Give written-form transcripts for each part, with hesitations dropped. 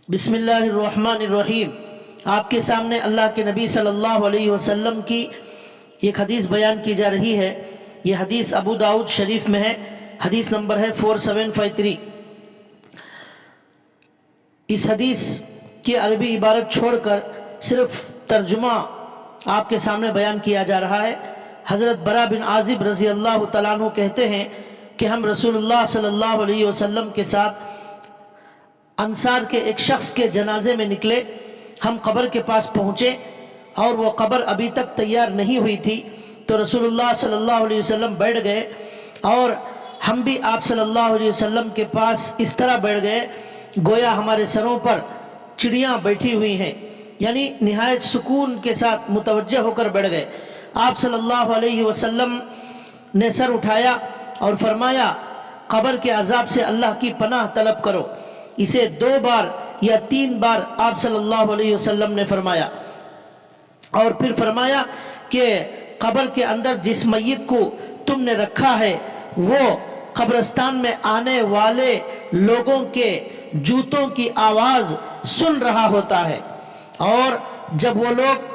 बिस्मिल्लाहिर्रहमानिर्रहीम। आपके सामने अल्लाह के नबी सल्लल्लाहु अलैहि वसल्लम की एक हदीस बयान की जा रही है। ये हदीस अबू दाऊद शरीफ में है, हदीस नंबर है 4753। इस हदीस की अरबी इबारत छोड़कर सिर्फ तर्जुमा आपके सामने बयान किया जा रहा है। हज़रत बरा बिन आजिब रज़ी अल्लाह तआला अन्हु कहते हैं कि हम रसूलुल्लाह सल्लल्लाहु अलैहि वसल्लम के साथ अंसार के एक शख्स के जनाजे में निकले। हम कब्र के पास पहुँचे और वो कब्र अभी तक तैयार नहीं हुई थी, तो रसूलुल्लाह सल्लल्लाहु अलैहि वसल्लम बैठ गए और हम भी आप सल्लल्लाहु अलैहि वसल्लम के पास इस तरह बैठ गए गोया हमारे सरों पर चिड़ियाँ बैठी हुई हैं, यानी निहायत सुकून के साथ मुतवज्जह होकर बैठ गए। आप सल्लल्लाहु अलैहि वसल्लम ने सर उठाया और फरमाया, कब्र के अजाब से अल्लाह की पनाह तलब करो। इसे 2 बार या 3 बार आप सल्लल्लाहु अलैहि वसल्लम ने फरमाया और फिर फरमाया कि कब्र के अंदर जिस मय्यत को तुमने रखा है वो कब्रिस्तान में आने वाले लोगों के जूतों की आवाज़ सुन रहा होता है, और जब वो लोग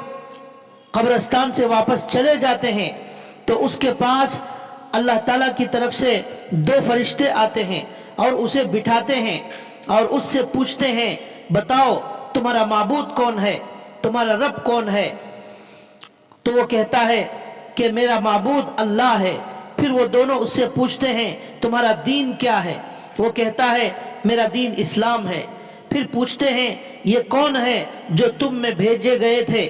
कब्रिस्तान से वापस चले जाते हैं तो उसके पास अल्लाह ताला की तरफ से 2 फरिश्ते आते हैं और उसे बिठाते हैं और उससे पूछते हैं, बताओ तुम्हारा माबूद कौन है, तुम्हारा रब कौन है? तो वो कहता है कि मेरा माबूद अल्लाह है। फिर वो दोनों उससे पूछते हैं, तुम्हारा दीन क्या है? वो कहता है, मेरा दीन इस्लाम है। फिर पूछते हैं, ये कौन है जो तुम में भेजे गए थे?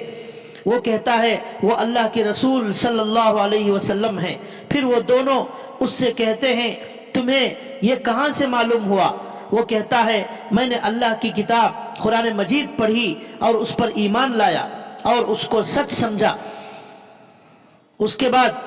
वो कहता है, वो अल्लाह के रसूल सल्लल्लाहु अलैहि वसल्लम हैं। फिर वो दोनों उससे कहते हैं, तुम्हें ये कहाँ से मालूम हुआ? वो कहता है, मैंने अल्लाह की किताब कुरान मजीद पढ़ी और उस पर ईमान लाया और उसको सच समझा। उसके बाद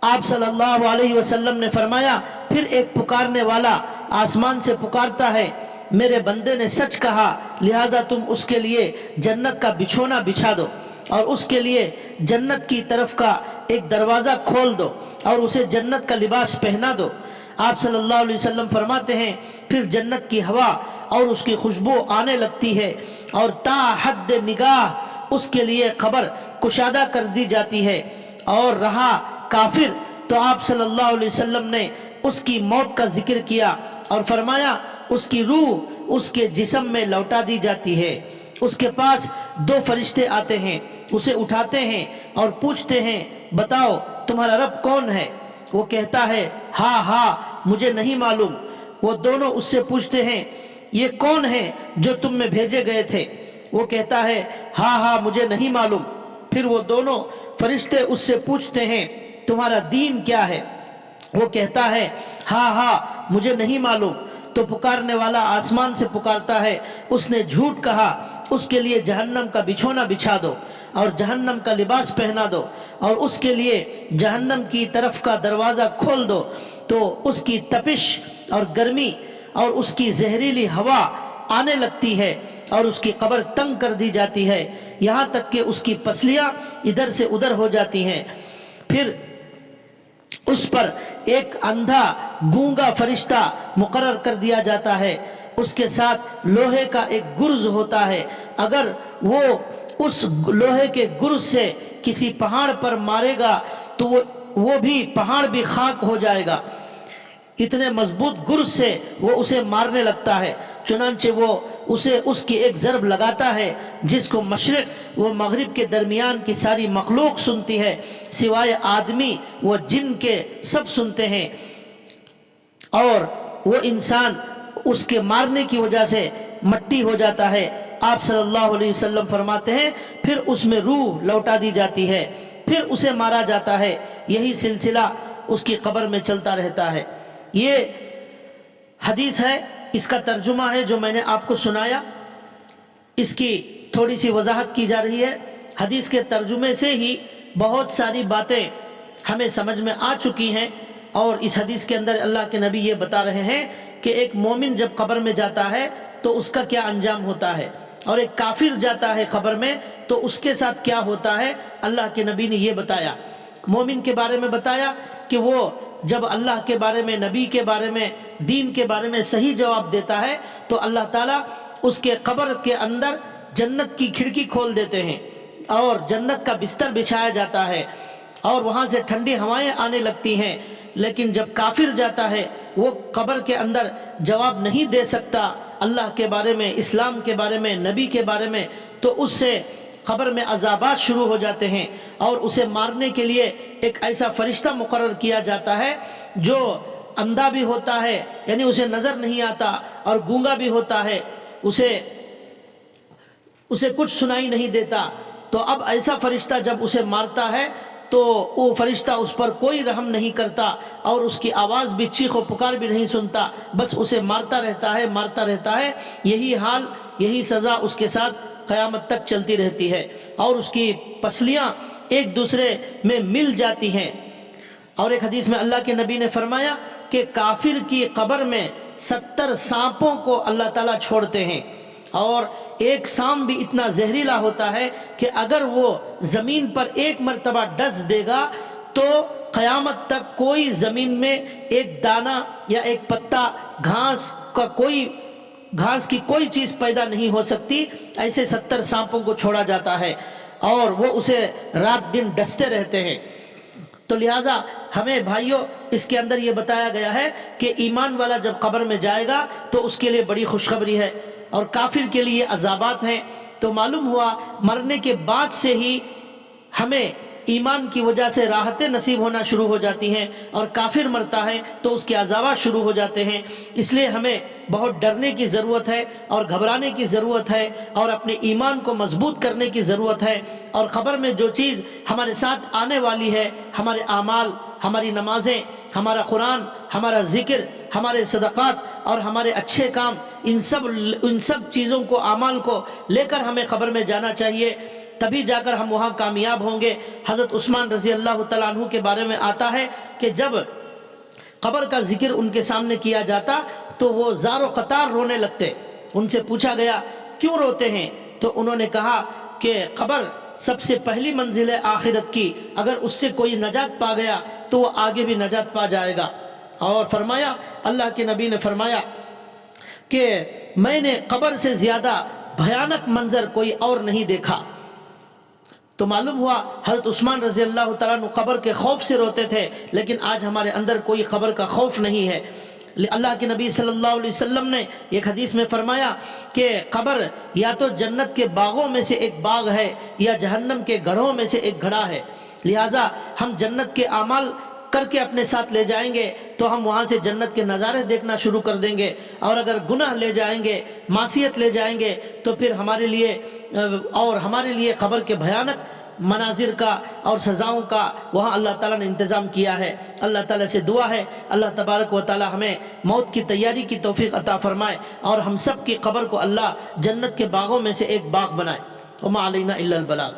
आप सल्लल्लाहु अलैहि वसल्लम ने फरमाया, फिर एक पुकारने वाला आसमान से पुकारता है, मेरे बंदे ने सच कहा, लिहाजा तुम उसके लिए जन्नत का बिछोना बिछा दो और उसके लिए जन्नत की तरफ का एक दरवाज़ा खोल दो और उसे जन्नत का लिबास पहना दो। आप सल्लल्लाहु अलैहि वसल्लम फरमाते हैं, फिर जन्नत की हवा और उसकी खुशबू आने लगती है और ता हद निगाह उसके लिए कब्र कुशादा कर दी जाती है। और रहा काफिर तो आप सल्लल्लाहु अलैहि वसल्लम ने उसकी मौत का जिक्र किया और फरमाया, उसकी रूह उसके जिस्म में लौटा दी जाती है। उसके पास 2 फरिश्ते आते हैं, उसे उठाते हैं और पूछते हैं, बताओ तुम्हारा रब कौन है? वो कहता है, हाँ हाँ मुझे नहीं मालूम। वो दोनों उससे पूछते हैं, ये कौन है जो तुम में भेजे गए थे? वो कहता है, हाँ हाँ मुझे नहीं मालूम। फिर वो दोनों फरिश्ते उससे पूछते हैं, तुम्हारा दीन क्या है? वो कहता है, हाँ हाँ मुझे नहीं मालूम। तो पुकारने वाला आसमान से पुकारता है, उसने झूठ कहा, उसके लिए जहन्नम का बिछोना बिछा दो और जहन्नम का लिबास पहना दो और उसके लिए जहन्नम की तरफ का दरवाज़ा खोल दो। तो उसकी तपिश और गर्मी और उसकी जहरीली हवा आने लगती है और उसकी कब्र तंग कर दी जाती है, यहाँ तक कि उसकी पसलियाँ इधर से उधर हो जाती हैं। फिर उस पर एक अंधा गूंगा फरिश्ता मुकर्रर कर दिया जाता है, उसके साथ लोहे का एक गुर्ज होता है। अगर वो उस लोहे के गुर्ज से किसी पहाड़ पर मारेगा तो वो भी पहाड़ भी खाक हो जाएगा। इतने मजबूत गुर्ज से वो उसे मारने लगता है। चुनांचे वो उसे उसकी एक ज़रब लगाता है जिसको मशरिक व मगरिब के दरमियान की सारी मखलूक सुनती है, सिवाय आदमी व जिन के सब सुनते हैं, और वो इंसान उसके मारने की वजह से मट्टी हो जाता है। आप सल्लल्लाहु अलैहि वसल्लम फरमाते हैं, फिर उसमें रूह लौटा दी जाती है, फिर उसे मारा जाता है। यही सिलसिला उसकी कब्र में चलता रहता है। ये हदीस है, इसका तर्जुमा है जो मैंने आपको सुनाया। इसकी थोड़ी सी वजाहत की जा रही है। हदीस के तर्जुमे से ही बहुत सारी बातें हमें समझ में आ चुकी हैं, और इस हदीस के अंदर अल्लाह के नबी ये बता रहे हैं कि एक मोमिन जब कब्र में जाता है तो उसका क्या अंजाम होता है, और एक काफिर जाता है कब्र में तो उसके साथ क्या होता है। अल्लाह के नबी ने ये बताया। मोमिन के बारे में बताया कि वो جب اللہ کے بارے میں، نبی کے بارے میں، دین کے بارے میں صحیح جواب دیتا ہے تو اللہ تعالیٰ اس کے قبر کے اندر جنت کی کھڑکی کھول دیتے ہیں اور جنت کا بستر بچھایا جاتا ہے اور وہاں سے ٹھنڈی ہوائیں آنے لگتی ہیں۔ لیکن جب کافر جاتا ہے وہ قبر کے اندر جواب نہیں دے سکتا اللہ کے بارے میں، اسلام کے بارے میں، نبی کے بارے میں، تو اس سے قبر میں عذابات شروع ہو جاتے ہیں اور اسے مارنے کے لیے ایک ایسا فرشتہ مقرر کیا جاتا ہے جو اندھا بھی ہوتا ہے، یعنی اسے نظر نہیں آتا، اور گونگا بھی ہوتا ہے، اسے کچھ سنائی نہیں دیتا۔ تو اب ایسا فرشتہ جب اسے مارتا ہے تو وہ فرشتہ اس پر کوئی رحم نہیں کرتا اور اس کی آواز بھی، چیخ و پکار بھی نہیں سنتا، بس اسے مارتا رہتا ہے۔ یہی حال، یہی سزا اس کے ساتھ قیامت تک چلتی رہتی ہے اور اس کی پسلیاں ایک دوسرے میں مل جاتی ہیں۔ اور ایک حدیث میں اللہ کے نبی نے فرمایا کہ کافر کی قبر میں 70 سانپوں کو اللہ تعالیٰ چھوڑتے ہیں، اور ایک سانپ بھی اتنا زہریلا ہوتا ہے کہ اگر وہ زمین پر ایک مرتبہ ڈس دے گا تو قیامت تک کوئی زمین میں ایک دانہ یا ایک پتا، گھاس کی کوئی چیز پیدا نہیں ہو سکتی۔ ایسے 70 سانپوں کو چھوڑا جاتا ہے اور وہ اسے رات دن ڈستے رہتے ہیں۔ تو لہٰذا ہمیں بھائیوں اس کے اندر یہ بتایا گیا ہے کہ ایمان والا جب قبر میں جائے گا تو اس کے لیے بڑی خوشخبری ہے، اور کافر کے لیے عذابات ہیں۔ تو معلوم ہوا مرنے کے بعد سے ہی ہمیں ایمان کی وجہ سے راحتیں نصیب ہونا شروع ہو جاتی ہیں، اور کافر مرتا ہے تو اس کے عذابات شروع ہو جاتے ہیں۔ اس لیے ہمیں بہت ڈرنے کی ضرورت ہے اور گھبرانے کی ضرورت ہے اور اپنے ایمان کو مضبوط کرنے کی ضرورت ہے۔ اور قبر میں جو چیز ہمارے ساتھ آنے والی ہے، ہمارے اعمال، ہماری نمازیں، ہمارا قرآن، ہمارا ذکر، ہمارے صدقات اور ہمارے اچھے کام، ان سب چیزوں کو، اعمال کو لے کر ہمیں قبر میں جانا چاہیے، تبھی جا کر ہم وہاں کامیاب ہوں گے۔ حضرت عثمان رضی اللہ تعالیٰ عنہ کے بارے میں آتا ہے کہ جب قبر کا ذکر ان کے سامنے کیا جاتا تو وہ زار و قطار رونے لگتے۔ ان سے پوچھا گیا کیوں روتے ہیں؟ تو انہوں نے کہا کہ قبر سب سے پہلی منزل ہے آخرت کی، اگر اس سے کوئی نجات پا گیا تو وہ آگے بھی نجات پا جائے گا۔ اور فرمایا، اللہ کے نبی نے فرمایا کہ میں نے قبر سے زیادہ بھیانک منظر کوئی اور نہیں دیکھا۔ تو معلوم ہوا حضرت عثمان رضی اللہ تعالیٰ عنہ قبر کے خوف سے روتے تھے، لیکن آج ہمارے اندر کوئی قبر کا خوف نہیں ہے۔ اللہ کے نبی صلی اللہ علیہ وسلم نے ایک حدیث میں فرمایا کہ قبر یا تو جنت کے باغوں میں سے ایک باغ ہے یا جہنم کے گڑھوں میں سے ایک گڑھا ہے، لہٰذا ہم جنت کے اعمال کر کے اپنے ساتھ لے جائیں گے تو ہم وہاں سے جنت کے نظارے دیکھنا شروع کر دیں گے، اور اگر گناہ لے جائیں گے، معصیت لے جائیں گے تو پھر ہمارے لیے قبر کے بھیانک مناظر کا اور سزاؤں کا وہاں اللہ تعالیٰ نے انتظام کیا ہے۔ اللہ تعالیٰ سے دعا ہے اللہ تبارک و تعالیٰ ہمیں موت کی تیاری کی توفیق عطا فرمائے اور ہم سب کی قبر کو اللہ جنت کے باغوں میں سے ایک باغ بنائے۔ وما علینا الا البلاغ۔